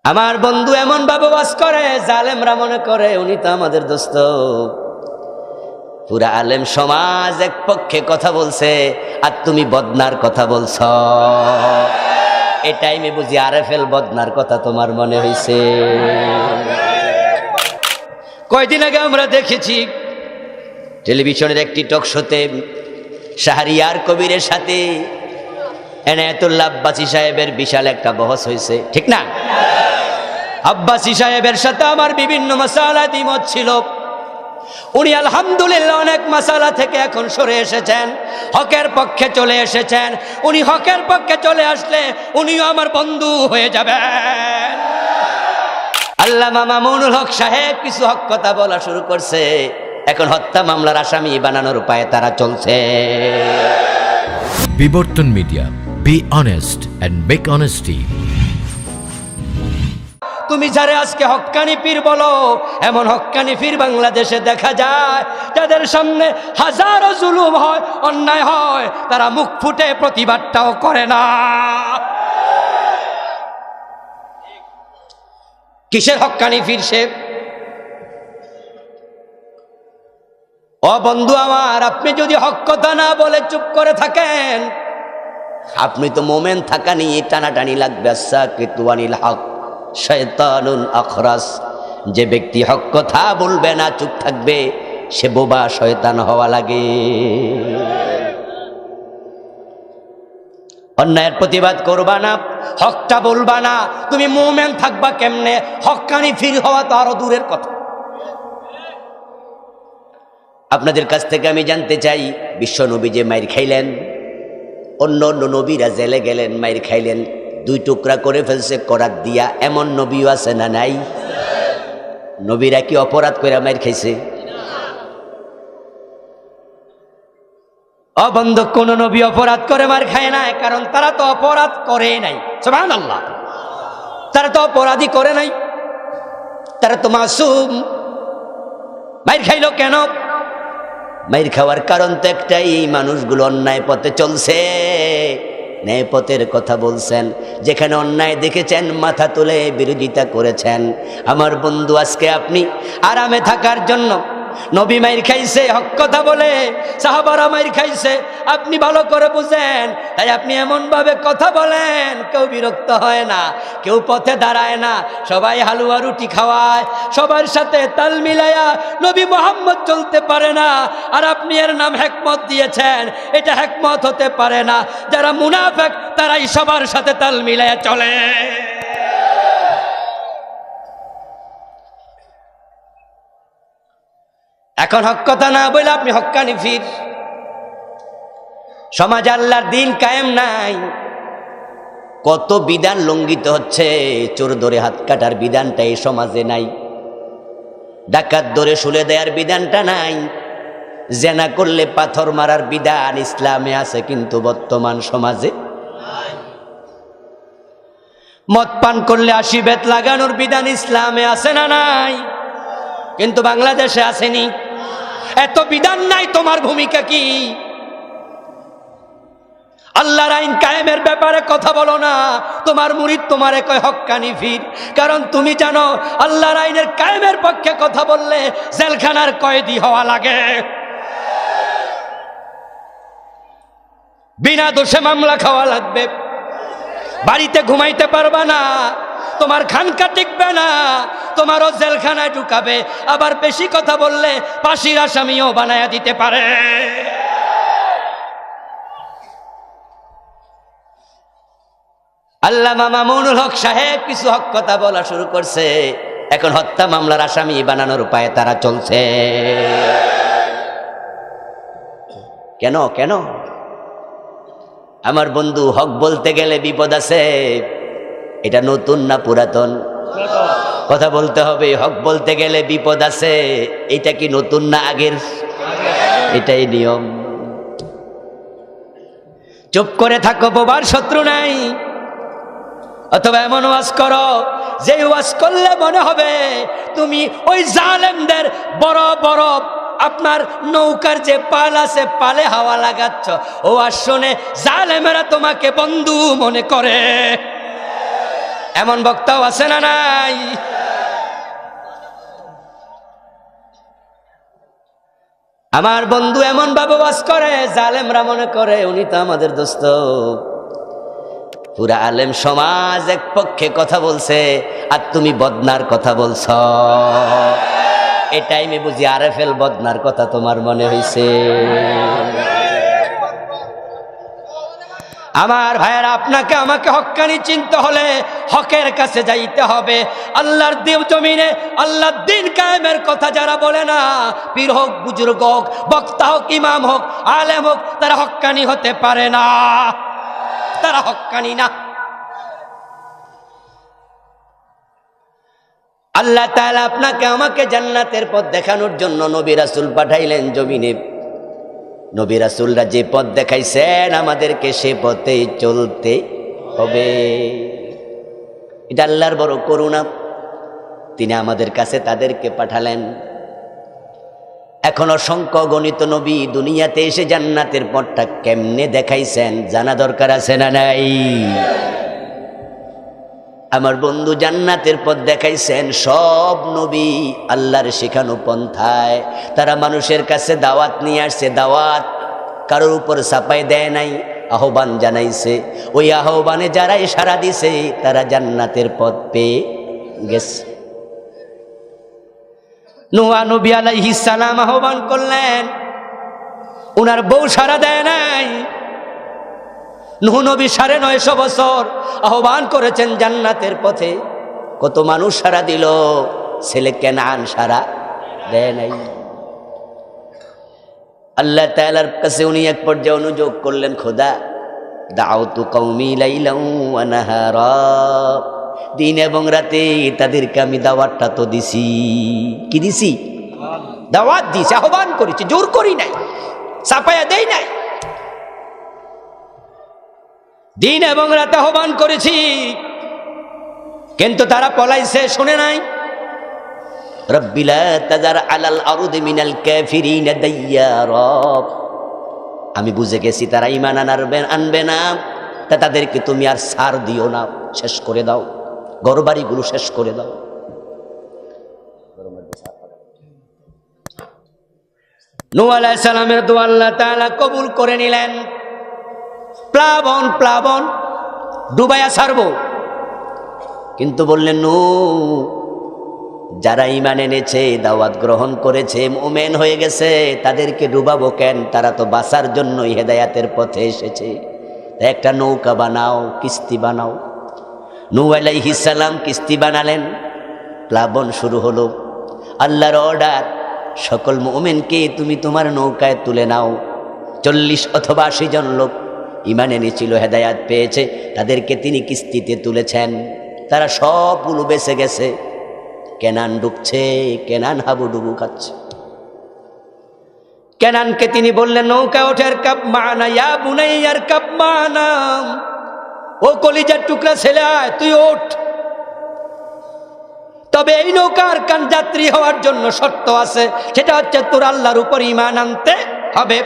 আমার বন্ধু এমন ভাবে ওয়াজ করে জালেমরা মনে করে উনি তো আমাদের দোস্ত। পুরা আলেম সমাজ এক পক্ষে কথা বলছে আর তুমি বদনার কথা বলছ। এই টাইমে বুঝি আরএফএল বদনার কথা তোমার মনে হইছে। কয়দিন আগে আমরা দেখেছি টেলিভিশনের একটি টক শোতে শাহরিয়ার কবিরের সাথে এনায়েতুল্লাহ আব্বাসী সাহেবের বিশাল একটা বহস হয়েছে, ঠিক না? আব্বাসী সাহেবের সাথে আমার বিভিন্ন মাসালা দ্বিমত ছিল। উনি আলহামদুলিল্লাহ অনেক মাসালা থেকে এখন সরে এসেছেন, হকের পক্ষে চলে এসেছেন। উনি হকের পক্ষে চলে আসলে উনিও আমার বন্ধু হয়ে যাবেন। আল্লামা মামুনুল হক সাহেব কিছু হক কথা বলা শুরু করছে, এখন হত্যা মামলার আসামি বানানোর উপায়ে তারা চলছে। বিবর্তন media, be honest and make honesty. তুমি যারা আজকে হক্কানি পীর বলো, এমন হক্কানি পীর বাংলাদেশে দেখা যায় যাদের সামনে হাজারো জুলুম হয়, অন্যায় হয়, তারা মুখ ফুটে প্রতিবাদটাও করে না। কিসের হক্কানি পীর সে? ও বন্ধু আমার, আপনি যদি হক কথা না বলে চুপ করে থাকেন, আপনি তো মোমেন থাকা নিয়ে টানাটানি লাগবে। সাকিতুয়ানিল হক শয়তানুন আখরাস। যে ব্যক্তি হক কথা বলবে না, চুপ থাকবে, সে বোবা শয়তান হওয়া লাগে। অন্যায়ের প্রতিবাদ করবা না, হকটা বলবা না, তুমি মোমেন থাকবা কেমনে? হক্কানি ফির হওয়া তো আরো দূরের কথা। আপনাদের কাছ থেকে আমি জানতে চাই, বিশ্ব নবী যে মাইর খাইলেন, অন্য অন্য নবীরা জেলে গেলেন, মাইর খাইলেন, 2 টুকরা করে ফেলছে করাত দিয়া, এমন নবীও আছে না নাই? নবীরা কি অপরাধ করে মাইর খাইছে? অবন্ধ কোন নবী অপরাধ করে মার খায় না, কারণ তারা তো অপরাধ করে নাই। সুবহানাল্লাহ, তারা তো অপরাধী করে নাই, তারা তো মাসুম। মাইর খাইলো কেন? মাইর খাওয়ার কারণ তো একটাই, মানুষগুলো অন্যায় পথে চলছে, ন্যায় পথের কথা বলছেন। যেখানে অন্যায় দেখেছেন মাথা তুলে বিরোধিতা করেছেন। আমার বন্ধু, আজকে আপনি আরামে থাকার জন্য, নবী মাইর খাইছে হক কথা বলে, সাহাবারা মাইর খাইছে, আপনি ভালো করে বুঝেন, তাই আপনি এমন ভাবে কথা বলেন কেউ বিরক্ত হয় না, কেউ পথে দাঁড়ায় না, সবাই হালুয়া রুটি খাওয়ায়, সবার সাথে তাল মিলায়া নবী মোহাম্মদ চলতে পারে না, আর আপনি এর নাম হিকমত দিয়েছেন। এটা হিকমত হতে পারে না। যারা মুনাফিক তারাই সবার সাথে তাল মিলায়া চলে। এখন হক কথা না বলে আপনি হক্কানি ফির। সমাজ আল্লাহর দিন কায়েম নাই, কত বিধান লঙ্ঘিত হচ্ছে। চোর ধরে হাত কাটার বিধানটা এই সমাজে নাই, ডাকাত ধরে শুলে দেওয়ার বিধানটা নাই, জেনা করলে পাথর মারার বিধান ইসলামে আছে, কিন্তু বর্তমান সমাজে মদ পান করলে 80 বেত লাগানোর বিধান ইসলামে আছে না নাই? কিন্তু বাংলাদেশে আসেনি। এত বিধান নাই, তোমার ভূমিকা কি? আল্লাহর আইন কায়েমের ব্যাপারে কথা বলো না। তোমার মুরিদ তোমারে কয় হক্কানি ফির, কারণ তুমি জানো আল্লাহর আইনের কায়েমের পক্ষে কথা বললে জেলখানার কয়েদি হওয়া লাগে, বিনা দোষে মামলা খাওয়া লাগবে, বাড়িতে ঘুমাইতে পারবা না, তোমার খানকা টিকবে না, তোমারও জেলখানায় ঢুকাবে, আবার বেশি কথা বললে ফাঁসির আসামিও বানায়া দিতে পারে। আল্লামা মামুনুল হক সাহেব কিছু হক কথা বলা শুরু করছে, এখন হত্যা মামলার আসামি বানানোর উপায়ে তারা চলছে। কেন কেন? আমার বন্ধু, হক বলতে গেলে বিপদ আছে। এটা নতুন না পুরাতন? কথা বলতে হবে। হক বলতে গেলে বিপদ আছে। এটা কি নতুন না আগের? এটাই নিয়ম। চুপ করে থাকো, বোবার শত্রু নাই। অথবা এমন ওয়াজ করো যে ওয়াজ করলে মনে হবে তুমি ওই জালেমদের বড় বড় আপনার নৌকার যে পাল আছে, পালে হাওয়া লাগাচ্ছ। ও আর শোনে জালেমেরা তোমাকে বন্ধু মনে করে। এমন বক্তাও আছে না নাই? আমার বন্ধু এমন ভাবে ওয়াজ করে জালেমরা মনে করে উনি তো আমাদের দোস্ত। পুরা আলেম সমাজ এক পক্ষে কথা বলছে আর তুমি বদনার কথা বলছ। এই টাইমে বুঝি আরএফএল বদনার কথা তোমার মনে হইছে। আমার ভাইয়েরা, আপনাকে আমাকে হক্কানি চিনতে হলে হকের কাছে যাইতে হবে। আল্লাহর দেব জমিনে আল্লাহর দিন কায়েমের কথা যারা বলে না, পীর হোক, বুজুর্গ হোক, বক্তা হোক, ইমাম হোক, আলেম হোক, তারা হক্কানি হতে পারে না, তারা হক্কানি না। আল্লাহ তাআলা আপনাকে আমাকে জান্নাতের পথ দেখানোর জন্য নবী রাসূল পাঠাইলেন জমিনে। নবী রাসূলরা যে পথ দেখাইছেন আমাদেরকে সে পথে চলতে হবে। এটা আল্লাহর বড় করুণা, তিনি আমাদের কাছে তাদেরকে পাঠালেন। এখন অসংখ্য গণিত নবী দুনিয়াতে এসে জান্নাতের পথটা কেমনে দেখাইছেন জানা দরকার আছে না নাই? আমার বন্ধু জান্নাতের পথ দেখাইছেন সব নবী আল্লাহর শেখানো পন্থায়। তারা মানুষের কাছে দাওয়াত নিয়ে আসছে, দাওয়াত কারোর উপর চাপাই দেয় নাই, আহ্বান জানাইছে। ওই আহ্বানে যারাই সাড়া দিছে তারা জান্নাতের পথ পেয়ে গেছে। নূহ নবী আলাইহিস সালাম আহ্বান করলেন, উনার বউ সাড়া দেয় নাই। নূহ নবী 950 বছর আহ্বান করেছেন জান্নাতের পথে, কত মানুষ সাড়া দিল, ছেলে কেনান সাড়া দেয় নাই। আল্লাহ তাআলার কাছে উনি এক পর্যায়ে অনুযোগ করলেন, খোদা দাউতু কওমি লাইলান ওয়া নাহারা, দিন এবং রাতে তাদেরকে আমি দাওয়াতটা তো দিছি। কি দিছি? দাওয়াত দিছি, আহ্বান করেছি, জোর করি নাই, চাপায়া দেই নাই। দিন এবং রাতে আহ্বান করেছি, কিন্তু তারা পলাইছে, শুনে নাই। রব্বি লা তাযার আলাল আরদি মিনাল কাফিরিনা দাইয়ারা, আমি বুঝে গেছি তারা ঈমান আনবে না, তা তাদেরকে তুমি আর ছাড় দিও না, শেষ করে দাও, ঘরবাড়িগুলো শেষ করে দাও। নূহ আলাইহিস সালামের দোয়া আল্লাহ তাআলা কবুল করে নিলেন। প্লাবন প্লাবন ডুবাইয়া ছাড়ব, কিন্তু বললেন নূহ, যারা ঈমান এনেছে, দাওয়াত গ্রহণ করেছে, মুমিন হয়ে গেছে, তাদেরকে ডুবাবো কেন? তারা তো বাঁচার জন্যই হেদায়েতের পথে এসেছে। একটা নৌকা বানাও, কিস্তি বানাও। নূহ আলাইহিস সালাম কিস্তি বানালেন, প্লাবন শুরু হলো। আল্লাহর অর্ডার, সকল মুমিনকে তুমি তোমার নৌকায় তুলে নাও। 40 অথবা 80 জন লোক ঈমান এনেছিল, হেদায়েত পেয়েছে, তাদেরকে তিনি কিস্তিতে তুলেছেন। তারা সবগুলো বেঁচে গেছে। কেনান ডুবছে, কেনান হাবুডুবু খাচ্ছে। কেনানকে তিনি বললেন, নৌকা ওঠের কাপ মানা ইয়া বুনাইয়ার কাপ মানা, ও কলিজার টুকরা ছেলে, তুই ওঠ। তবে এই নৌকার কান যাত্রী হওয়ার জন্য শর্ত আছে, সেটা হচ্ছে তোর আল্লাহর উপর ঈমান আনতে হবে,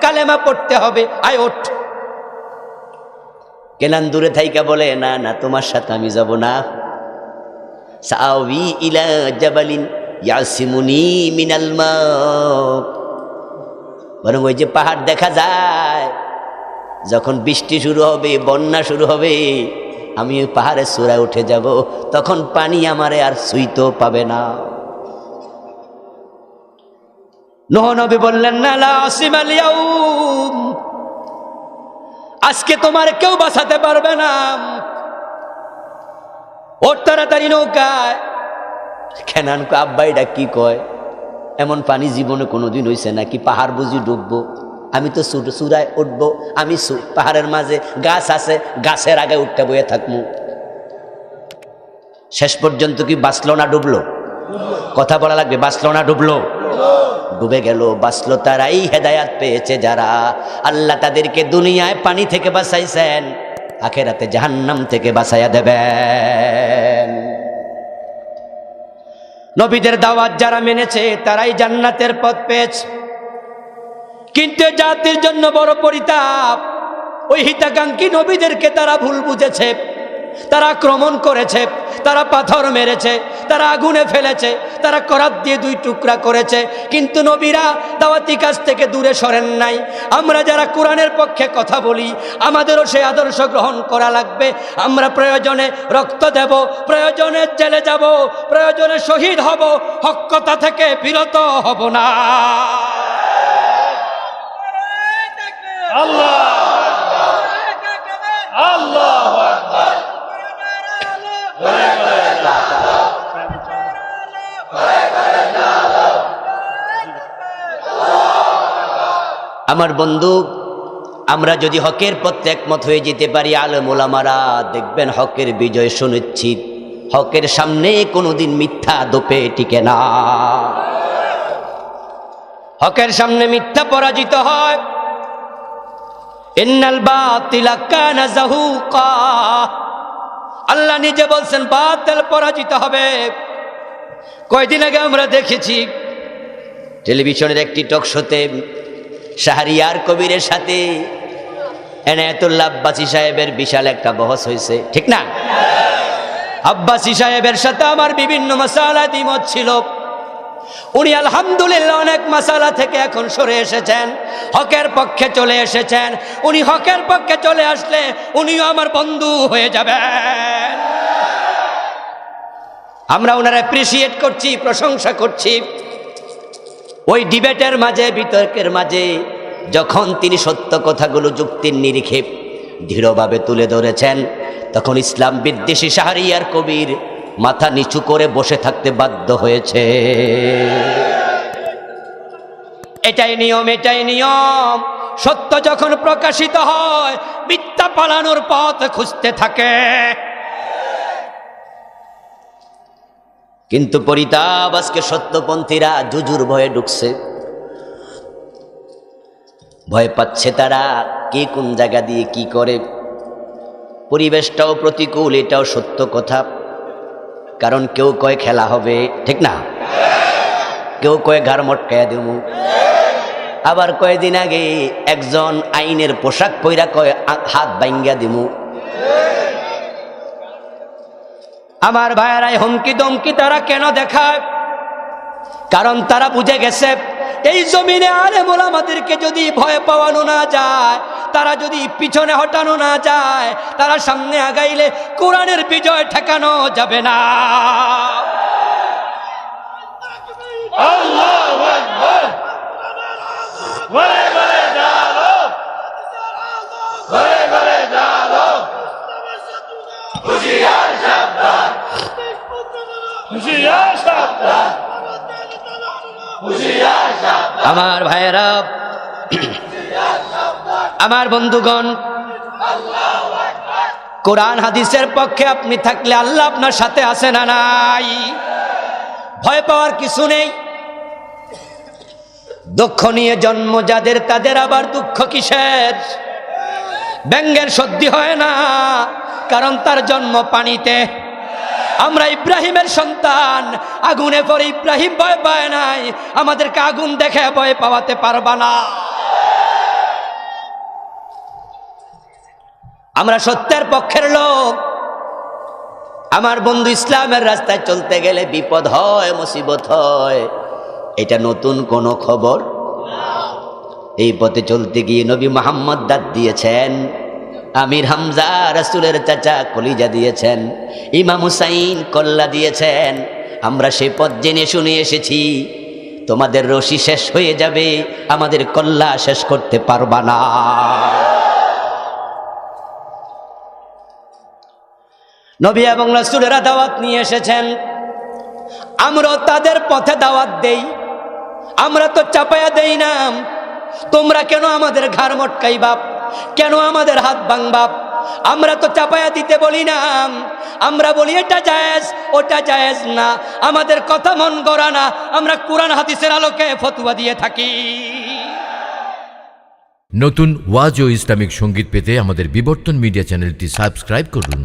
কালেমা পড়তে হবে, আয় ওঠ। কেনান দূরে থাইকা বলে, না না, তোমার সাথে আমি যাব না। সাআওয়ি ইলা জাবালিন ইয়াসিমুনি মিনাল মা, বরং ওই যে পাহাড় দেখা যায়, যখন বৃষ্টি শুরু হবে, বন্যা শুরু হবে, আমি ওই পাহাড়ের চূড়ায় উঠে যাব, তখন পানি আমারে আর ছুঁইতেও পাবে না। নূহ নবী বললেন, না লা আসিমাল ইয়াউম, আজকে তোমার কেউ বাঁচাতে পারবে না, ওর তাড়াতাড়ি নৌকায়। কেনান কয়, আব্বা এটা কি কয়? এমন পানি জীবনে কোনোদিন হয়েছে নাকি? পাহাড় বুঝি ডুববো? আমি তো চূড়ায় উঠবো, আমি পাহাড়ের মাঝে গাছ আছে, গাছের আগে উঠতে বয়ে থাকবো। শেষ পর্যন্ত কি বাঁচলো না ডুবলো? কথা বলা লাগবে, বাঁচলো না ডুবলো? ডুবে গেল। বাঁচলো তারাই, হেদায়াত পেয়েছে যারা। আল্লাহ তাদেরকে দুনিয়ায় পানি থেকে বাঁচাইছেন, আখেরাতে জাহান্নাম থেকে বাঁচাইয়া দেবেন। নবীদের দাওয়াত যারা মেনেছে তারাই জান্নাতের পথ পেয়েছে। কিন্তু জাতির জন্য বড় পরিতাপ, ওই হিতাকাঙ্ক্ষী নবীদেরকে তারা ভুল বুঝেছে। তারা আক্রমণ করেছে, তারা পাথর মেরেছে, তারা আগুনে ফেলেছে, তারা করাত দিয়ে 2 টুকরা করেছে, কিন্তু নবীরা দাওয়াতি কাজ থেকে দূরে সরেন নাই। আমরা যারা কোরআনের পক্ষে কথা বলি, আমাদেরও সেই আদর্শ গ্রহণ করা লাগবে। আমরা প্রয়োজনে রক্ত দেব, প্রয়োজনে জেলে যাব, প্রয়োজনে শহীদ হব, হক কথা থেকে বিরত হব না। আল্লাহ আল্লাহু আকবার। আমার বন্ধু, আমরা যদি হকের পথে একমত হয়ে যেতে পারি, আলেম ওলামারা দেখবেন হকের বিজয় সুনিশ্চিত। হকের সামনে কোনোদিন মিথ্যা দোপে টিকে না। হকের সামনে মিথ্যা পরাজিত হয়। ইন্নাল বাতিলা কানা যাহুকা, আল্লাহ নিজে বলছেন বাতিল পরাজিত হবে। কয়দিন আগে আমরা দেখেছি টেলিভিশনের একটি টক শোতে শাহরিয়ার কবিরের সাথে এনায়েতুল্লাহ আব্বাসী সাহেবের বিশাল একটা বহস হয়েছে, ঠিক না? আব্বাসী সাহেবের সাথে আমার বিভিন্ন মাসালা দ্বিমত ছিল। উনি আলহামদুলিল্লাহ অনেক মাসালা থেকে এখন সরে এসেছেন, হকের পক্ষে চলে এসেছেন। উনি হকের পক্ষে চলে আসলে উনিও আমার বন্ধু হয়ে যাবেন। আমরা ওনারা অ্যাপ্রিসিয়েট করছি, প্রশংসা করছি। ওই ডিবেটের মাঝে, বিতর্কের মাঝে যখন তিনি সত্য কথাগুলো যুক্তির নিরিখে দৃঢ়ভাবে তুলে ধরেছেন, তখন ইসলাম বিদ্বেষী শাহরিয়ার কবির মাথা নিচু করে বসে থাকতে বাধ্য হয়েছে। এটাই নিয়ম, এটাই নিয়ম। সত্য যখন প্রকাশিত হয়, মিথ্যা পালানোর পথ খুঁজতে থাকে। কিন্তু পরিতাপ, আজকে সত্যপন্থীরা জুজুর ভয়ে ঢুকছে। ভয় পাচ্ছে তারা কে কোন জায়গা দিয়ে কি করে। পরিবেশটাও প্রতিকূল, এটাও সত্য কথা। কারণ কেউ কয় খেলা হবে, ঠিক না? কেউ কয় ঘাড় মটকায়া দেবো। আবার কয়েকদিন আগে একজন আইনের পোশাক পইরা কয় হাত ভাঙ্গা দিমু। আমার ভাইয়েরাই হুমকি দমকি তারা কেন দেখায়? কারণ তারা বুঝে গেছে এই জমিনে আলেম ওলামাদেরকে যদি ভয় পাওয়ানো না যায়, তারা যদি পিছনে হটানো না যায়, তারা সামনে আগাইলে কোরআনের বিজয় ঠেকানো যাবে না। আল্লাহু আকবার। ঘরে ঘরে জালো, ঘরে ঘরে জালো, হুশিয়ার সাবধান, হুশিয়ার সাবধান, হুশিয়ার সাবধান। আমার ভাইয়েরা, আমার বন্ধুগণ, কোরআন হাদিসের পক্ষে আপনি থাকলে আল্লাহ আপনার সাথে আছে না নাই? ভয় পাওয়ার কিছু নেই। দুঃখ নিয়ে জন্ম যাদের, তাদের আবার দুঃখ কিসের? ব্যঙ্গের সর্দি হয় না, কারণ তার জন্ম পানিতে। আমরা ইব্রাহিমের সন্তান, আগুনে পড়ে ইব্রাহিম ভয় পায় নাই, আমাদেরকে আগুন দেখে ভয় পাওয়াতে পারবা না। আমরা সত্যের পক্ষের লোক। আমার বন্ধু, ইসলামের রাস্তায় চলতে গেলে বিপদ হয়, মুসিবত হয়, এটা নতুন কোনো খবর? এই পথে চলতে গিয়ে নবী মুহাম্মদ দাঁত দিয়েছেন, আমির হামজা রাসূলের চাচা কলিজা দিয়েছেন, ইমাম হুসাইন কল্লা দিয়েছেন। আমরা সেই পথ জেনে শুনে এসেছি। তোমাদের রশি শেষ হয়ে যাবে, আমাদের কল্লা শেষ করতে পারবা না। নবী এবং রাসূলেরা দাওয়াত নিয়ে এসেছেন, আমরা তাদের পথে দাওয়াত দেই। আমরা তো চাপায়া দেই না। তোমরা কেন আমাদের ঘাড় মটকাইবা? কেন আমাদের হাত ভাঙবা? আমরা তো চাপায়া দিতে বলি না। আমরা বলি এটা জায়েজ, ওটা জায়েজ না। আমাদের কথা মন গড়া না, আমরা কোরআন হাদিসের আলোকে ফতোয়া দিয়ে থাকি। নতুন ওয়াজ ও ইসলামিক সঙ্গীত পেতে আমাদের বিবর্তন মিডিয়া চ্যানেলটি সাবস্ক্রাইব করুন।